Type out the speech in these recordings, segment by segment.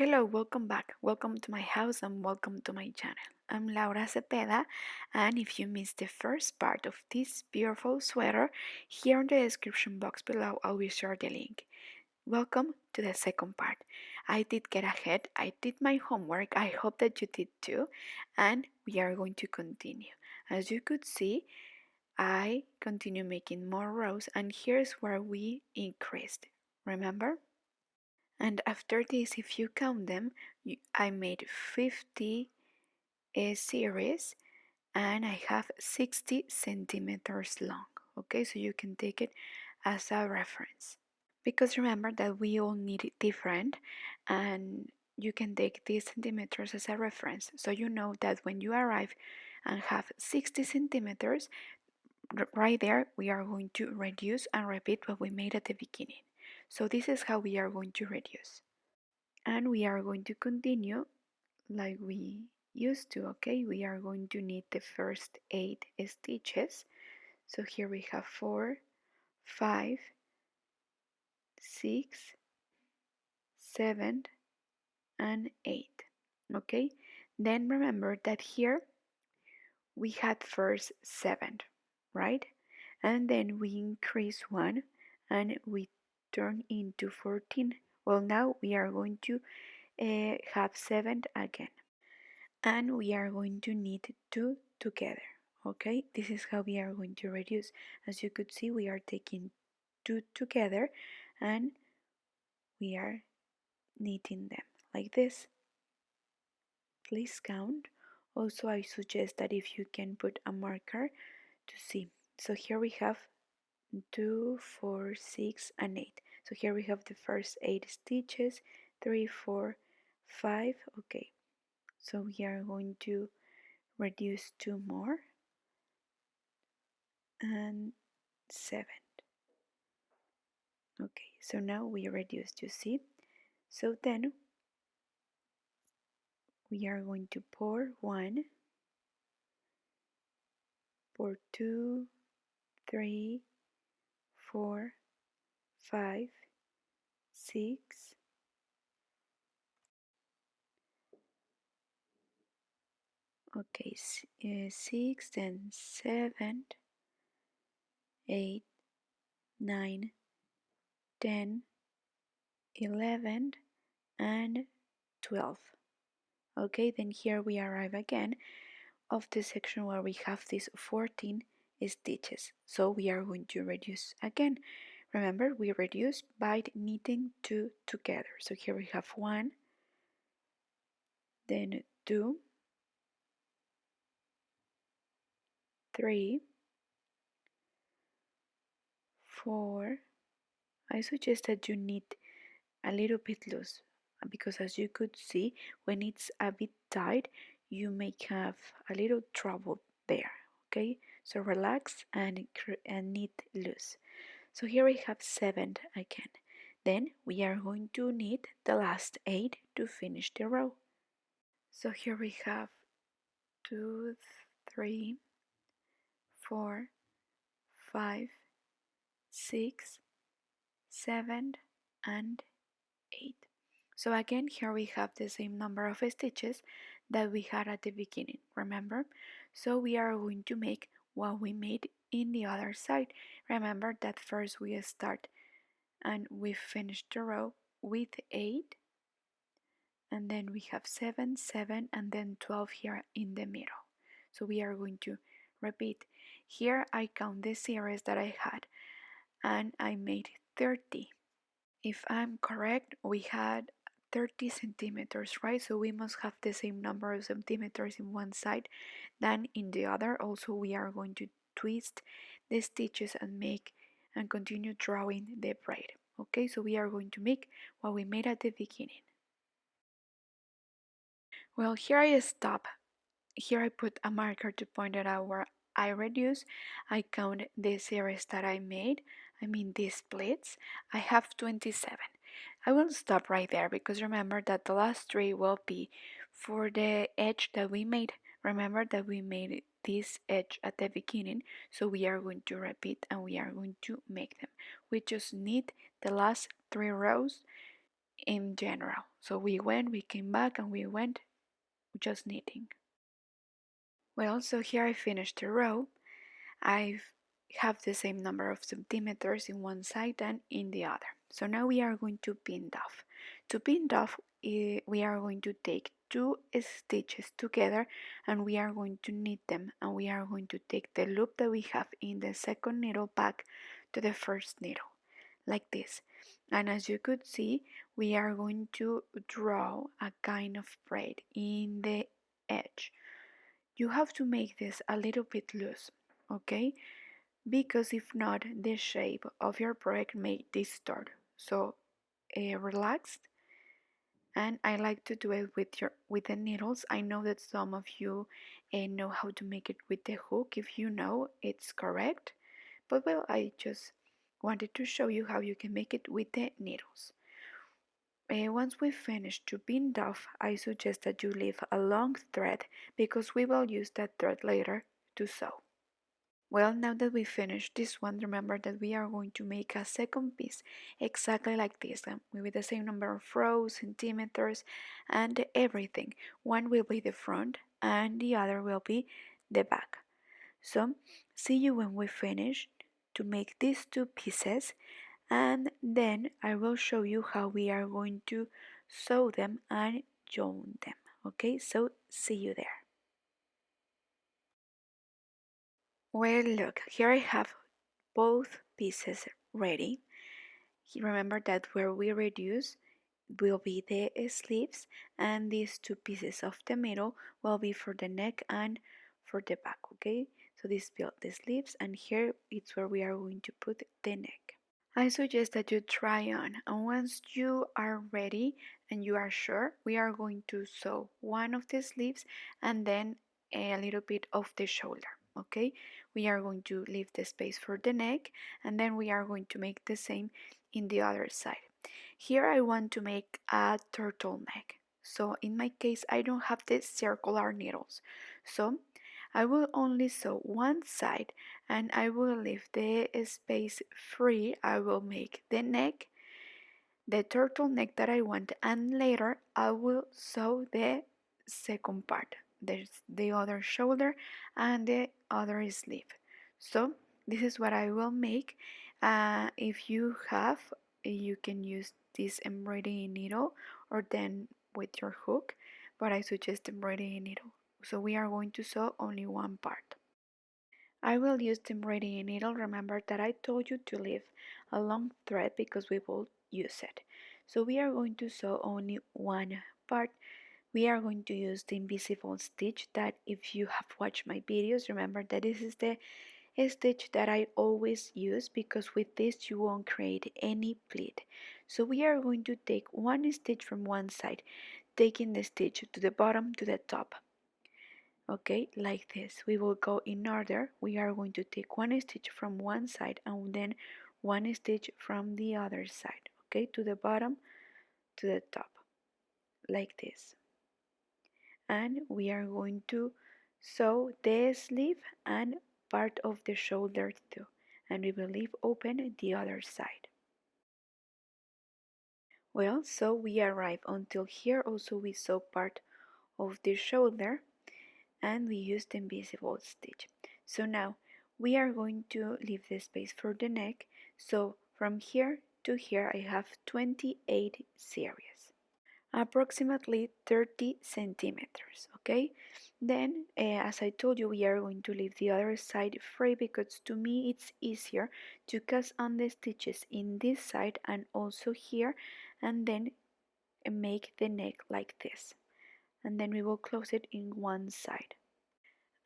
Hello, welcome back. Welcome to my house and welcome to my channel. I'm Laura Cepeda, and if you missed the first part of this beautiful sweater, here in the description box below I will share the link. Welcome to the second part. I did get ahead, I did my homework, I hope that you did too, and we are going to continue. As you could see, I continue making more rows, and here's where we increased. Remember? And after this, if you count them, I made 50 series and I have 60 centimeters long. Okay, so you can take it as a reference. Because remember that we all need it different, and you can take these centimeters as a reference. So you know that when you arrive and have 60 centimeters, right there we are going to reduce and repeat what we made at the beginning. So this is how we are going to reduce. And we are going to continue like we used to. Okay, we are going to need the first 8 stitches. So here we have 4, 5, 6, 7 and 8. Okay, then remember that here we had first 7, right? And then we increase 1 and we turn into 14. Well, now we are going to have 7 again, and we are going to knit 2 together. Okay, this is how we are going to reduce. As you could see, we are taking 2 together and we are knitting them like this. Please count. Also, I suggest that if you can put a marker to see. So here we have 2, 4, 6 and 8. So here we have the first 8 stitches, 3, 4, 5. Okay, so we are going to reduce 2 more and 7. Okay, so now we reduced, you see. So then we are going to pour 1, pour 2, 3, 4, 5, 6, okay, 6, then 7, 8, 9, 10, 11 and 12. Okay, then here we arrive again of the section where we have these 14 stitches. So we are going to reduce again. Remember, we reduce by knitting 2 together. So here we have 1, then 2, 3, 4. I suggest that you knit a little bit loose, because as you could see, when it's a bit tight, you may have a little trouble there. Okay, so relax and knit loose. So here we have 7 again. Then we are going to knit the last 8 to finish the row. So here we have 2, 3, 4, 5, 6, 7 and 8. So again, here we have the same number of stitches that we had at the beginning, remember? So we are going to make what we made in the other side. Remember that first we start and we finish the row with 8, and then we have 7, 7 and then 12 here in the middle. So we are going to repeat. Here I count the series that I had and I made 30. If I'm correct, we had 30 centimeters, right? So we must have the same number of centimeters in one side than in the other. Also, we are going to twist the stitches and make and continue drawing the braid. Okay, so we are going to make what we made at the beginning. Well, here I stop. Here I put a marker to point it out where I reduce. I count the series that I made. I mean these splits. I have 27. I will stop right there because remember that the last 3 will be for the edge that we made. Remember that we made this edge at the beginning, so we are going to repeat and we are going to make them. We just need the last 3 rows in general. So we went, we came back, and we went just knitting. Well, so here I finished the row. I have the same number of centimeters in one side and in the other. So now we are going to pin off. To pin off, we are going to take two stitches together and we are going to knit them, and we are going to take the loop that we have in the second needle back to the first needle, like this. And as you could see, we are going to draw a kind of braid in the edge. You have to make this a little bit loose, okay? Because if not, the shape of your project may distort. So relax, and I like to do it with the needles. I know that some of you know how to make it with the hook. If you know, it's correct. But well, I just wanted to show you how you can make it with the needles. Once we finish to pin off, I suggest that you leave a long thread because we will use that thread later to sew. Well, now that we finished this one, remember that we are going to make a second piece exactly like this, with the same number of rows, centimeters, and everything. One will be the front and the other will be the back. So, see you when we finish to make these two pieces, and then I will show you how we are going to sew them and join them. Okay, so see you there. Well, look, here I have both pieces ready. Remember that where we reduce will be the sleeves, and these two pieces of the middle will be for the neck and for the back. Okay, so this build the sleeves, and here it's where we are going to put the neck. I suggest that you try on, and once you are ready and you are sure, we are going to sew one of the sleeves and then a little bit of the shoulder. Okay, we are going to leave the space for the neck, and then we are going to make the same in the other side. Here I want to make a turtleneck, so in my case I don't have the circular needles, so I will only sew one side and I will leave the space free. I will make the neck, the turtleneck that I want, and later I will sew the second part. There's the other shoulder and the other sleeve. So this is what I will make. If you have, you can use this embroidery needle or then with your hook, but I suggest embroidery needle. So we are going to sew only one part. I will use the embroidery needle. Remember that I told you to leave a long thread because we will use it. So we are going to sew only one part. We are going to use the invisible stitch that, if you have watched my videos, remember that this is the stitch that I always use because with this you won't create any pleat. So we are going to take one stitch from one side, taking the stitch to the bottom to the top. Okay, like this. We will go in order. We are going to take one stitch from one side and then one stitch from the other side. Okay, to the bottom, to the top, like this. And we are going to sew the sleeve and part of the shoulder too. And we will leave open the other side. Well, so we arrive until here. Also, we sew part of the shoulder and we use the invisible stitch. So now we are going to leave the space for the neck. So from here to here I have 28 series, approximately 30 centimeters. Okay, then as I told you, we are going to leave the other side free because to me it's easier to cast on the stitches in this side and also here, and then make the neck like this, and then we will close it in one side.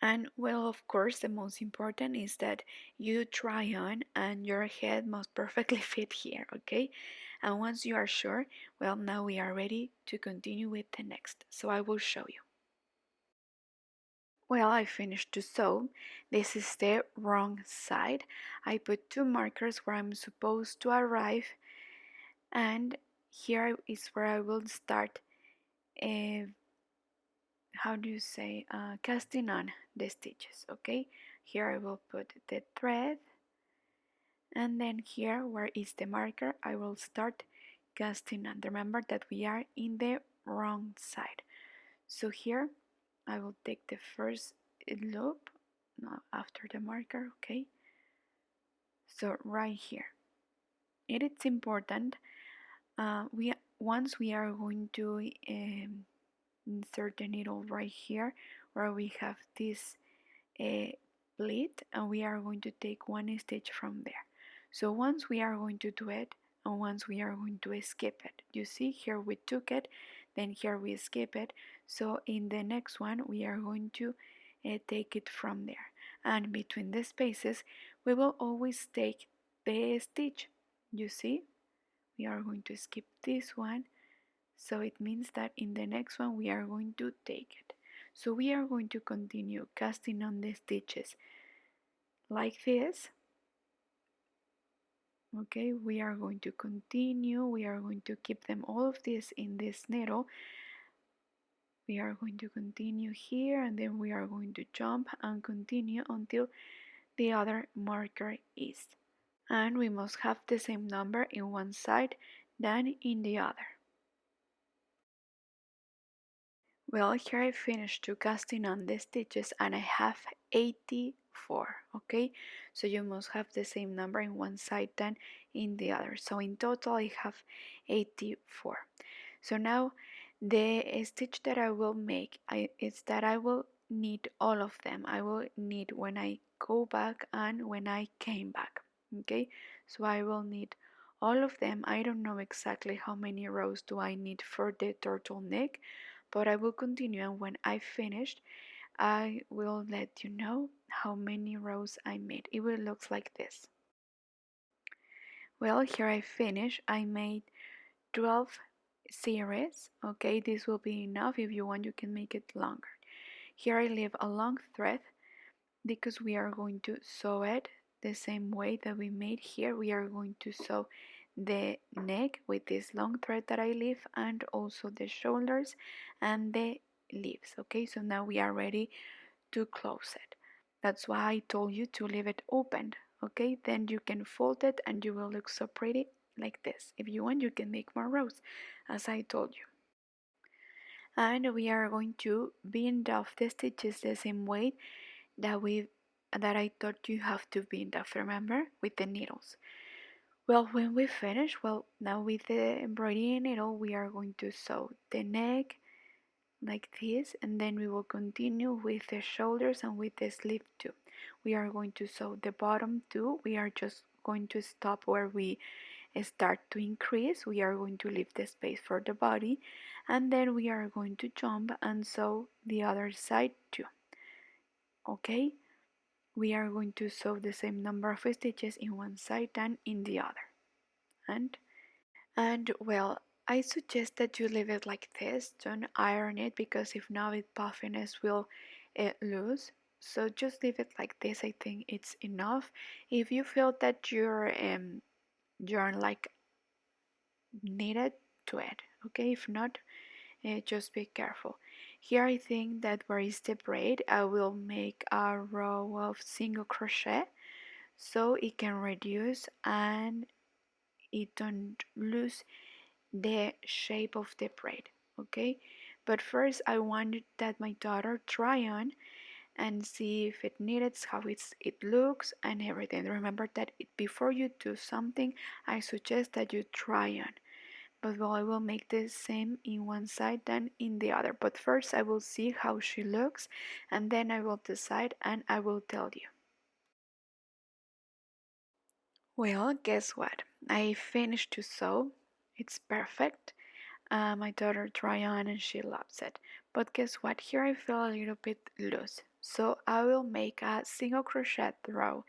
And well, of course, the most important is that you try on and your head must perfectly fit here, okay? And once you are sure, well, now we are ready to continue with the next. So I will show you. Well, I finished to sew. This is the wrong side. I put two markers where I'm supposed to arrive, and here is where I will start how do you say, casting on the stitches. Okay, here I will put the thread, and then here where is the marker I will start casting on. Remember that we are in the wrong side. So here I will take the first loop, no, after the marker, okay? So right here, it is important. Once we are going to insert the needle right here, where we have this pleat, and we are going to take one stitch from there. So once we are going to do it, and once we are going to skip it, you see here we took it, then here we skip it. So in the next one we are going to take it from there, and between the spaces we will always take the stitch. You see, we are going to skip this one, so it means that in the next one we are going to take it. So we are going to continue casting on the stitches like this. Okay, we are going to continue, we are going to keep them all of this in this needle. We are going to continue here, and then we are going to jump and continue until the other marker is. And we must have the same number in one side than in the other. Well, here I finished to casting on the stitches and I have 84, okay? So you must have the same number in one side than in the other. So in total I have 84. So now the stitch that I will make is that I will need all of them. I will need when I go back and when I came back, okay? So I will need all of them. I don't know exactly how many rows do I need for the turtleneck, but I will continue, and when I finished I will let you know how many rows I made. It will look like this. Well, here I finished. I made 12 series. Okay, this will be enough. If you want you can make it longer. Here I leave a long thread because we are going to sew it the same way that we made here. We are going to sew the neck with this long thread that I leave, and also the shoulders and the leaves. Okay, so now we are ready to close it. That's why I told you to leave it open. Okay, then you can fold it and you will look so pretty like this. If you want you can make more rows as I told you. And we are going to bind off the stitches the same way that I taught you have to bind off, remember, with the needles. Well, when we finish, well, now with the embroidery needle we are going to sew the neck like this, and then we will continue with the shoulders and with the sleeve too. We are going to sew the bottom too. We are just going to stop where we start to increase. We are going to leave the space for the body, and then we are going to jump and sew the other side too. Okay, we are going to sew the same number of stitches in one side and in the other. And well, I suggest that you leave it like this. Don't iron it, because if not, its puffiness will lose. So just leave it like this. I think it's enough. If you feel that you're like needed to it, okay. If not, just be careful. Here I think that where is the braid, I will make a row of single crochet so it can reduce and it don't lose the shape of the braid, okay. But first I wanted that my daughter try on and see if it needs, how it looks and everything. Remember that before you do something I suggest that you try on. But well, I will make the same in one side than in the other, but first I will see how she looks and then I will decide and I will tell you. Well, guess what, I finished to sew. It's perfect. My daughter tried on and she loves it. But guess what? Here I feel a little bit loose. So I will make a single crochet row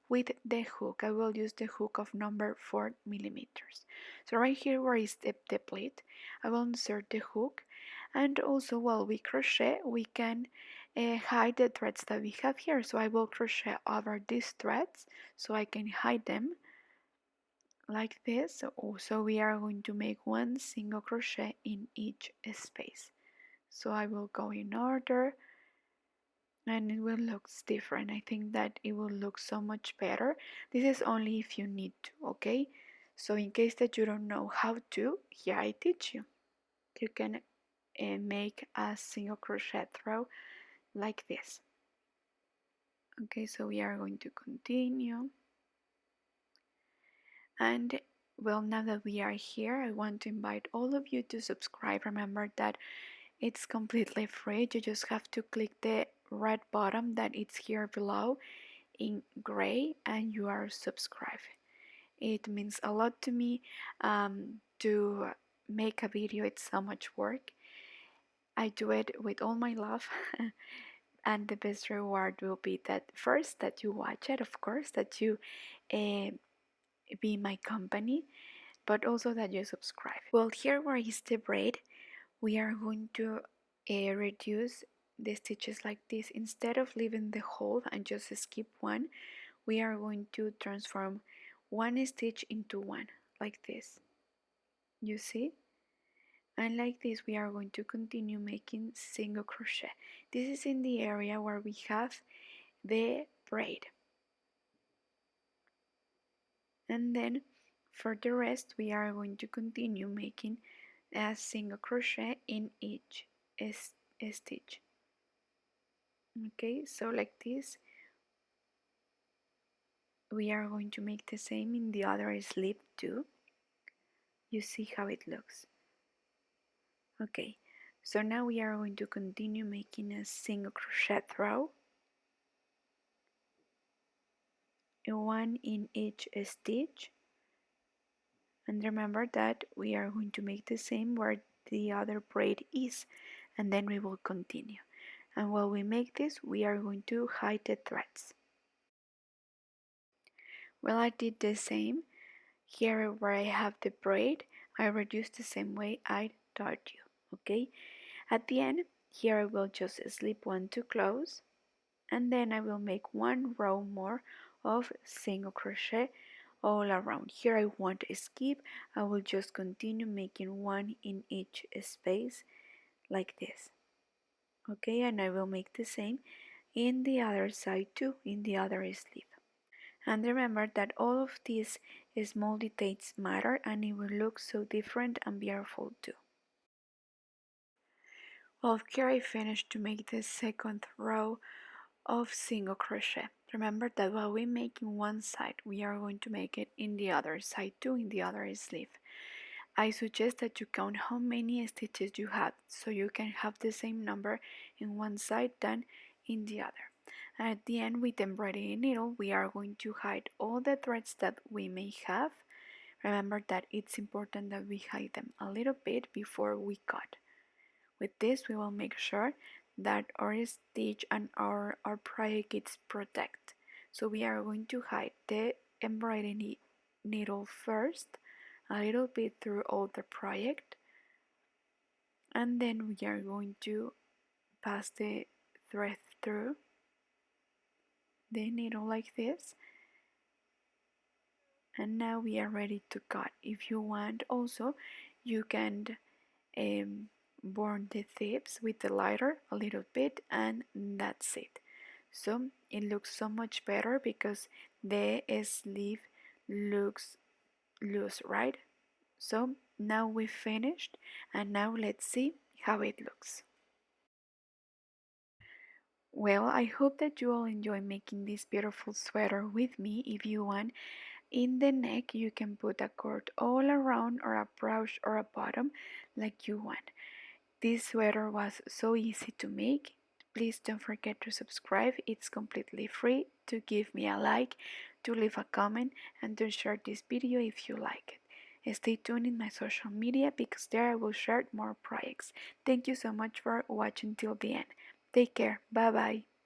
with the hook. I will use the hook of number 4 millimeters. So right here where is the pleat, I will insert the hook. And also while we crochet, we can hide the threads that we have here. So I will crochet over these threads so I can hide them like this. So also we are going to make one single crochet in each space. So I will go in order and it will look different. I think that it will look so much better. This is only if you need to, okay. So in case that you don't know how to, here I teach you. You can make a single crochet row like this. Okay, so we are going to continue. And well, now that we are here, I want to invite all of you to subscribe. Remember that it's completely free. You just have to click the red button that is here below in gray and you are subscribed. It means a lot to me to make a video. It's so much work. I do it with all my love. And the best reward will be that first that you watch it, of course, that you uh, be my company, but also that you subscribe. Well, here where is the braid, we are going to reduce the stitches like this. Instead of leaving the hole and just skip one, we are going to transform one stitch into one like this. You see? And like this we are going to continue making single crochet. This is in the area where we have the braid. And then for the rest we are going to continue making a single crochet in each stitch. Okay, so like this we are going to make the same in the other sleeve too. You see how it looks. Okay, so now we are going to continue making a single crochet row, one in each stitch. And remember that we are going to make the same where the other braid is, and then we will continue. And while we make this, we are going to hide the threads. Well, I did the same. Here where I have the braid, I reduced the same way I taught you. Okay, at the end, here I will just slip one to close, and then I will make one row more of single crochet all around. Here I won't skip, I will just continue making one in each space like this. Okay, and I will make the same in the other side too, in the other sleeve. And remember that all of these small details matter and it will look so different and beautiful too. Well, here I finished to make the second row of single crochet. Remember that while we make in one side, we are going to make it in the other side too, in the other sleeve. I suggest that you count how many stitches you have so you can have the same number in one side than in the other. And at the end, with the embroidery needle, we are going to hide all the threads that we may have. Remember that it's important that we hide them a little bit before we cut. With this, we will make sure that our stitch and our project is protected. So we are going to hide the embroidery needle first, a little bit through all the project, and then we are going to pass the thread through the needle like this, and now we are ready to cut. If you want also, you can burn the tips with the lighter a little bit, and that's it. So it looks so much better because the sleeve looks loose, right? So now we finished, and now let's see how it looks. Well, I hope that you all enjoy making this beautiful sweater with me. If you want, in the neck you can put a cord all around or a brush or a bottom like you want. This sweater was so easy to make. Please don't forget to subscribe. It's completely free. To give me a like, to leave a comment, and to share this video if you like it. Stay tuned in my social media because there I will share more projects. Thank you so much for watching till the end. Take care. Bye bye.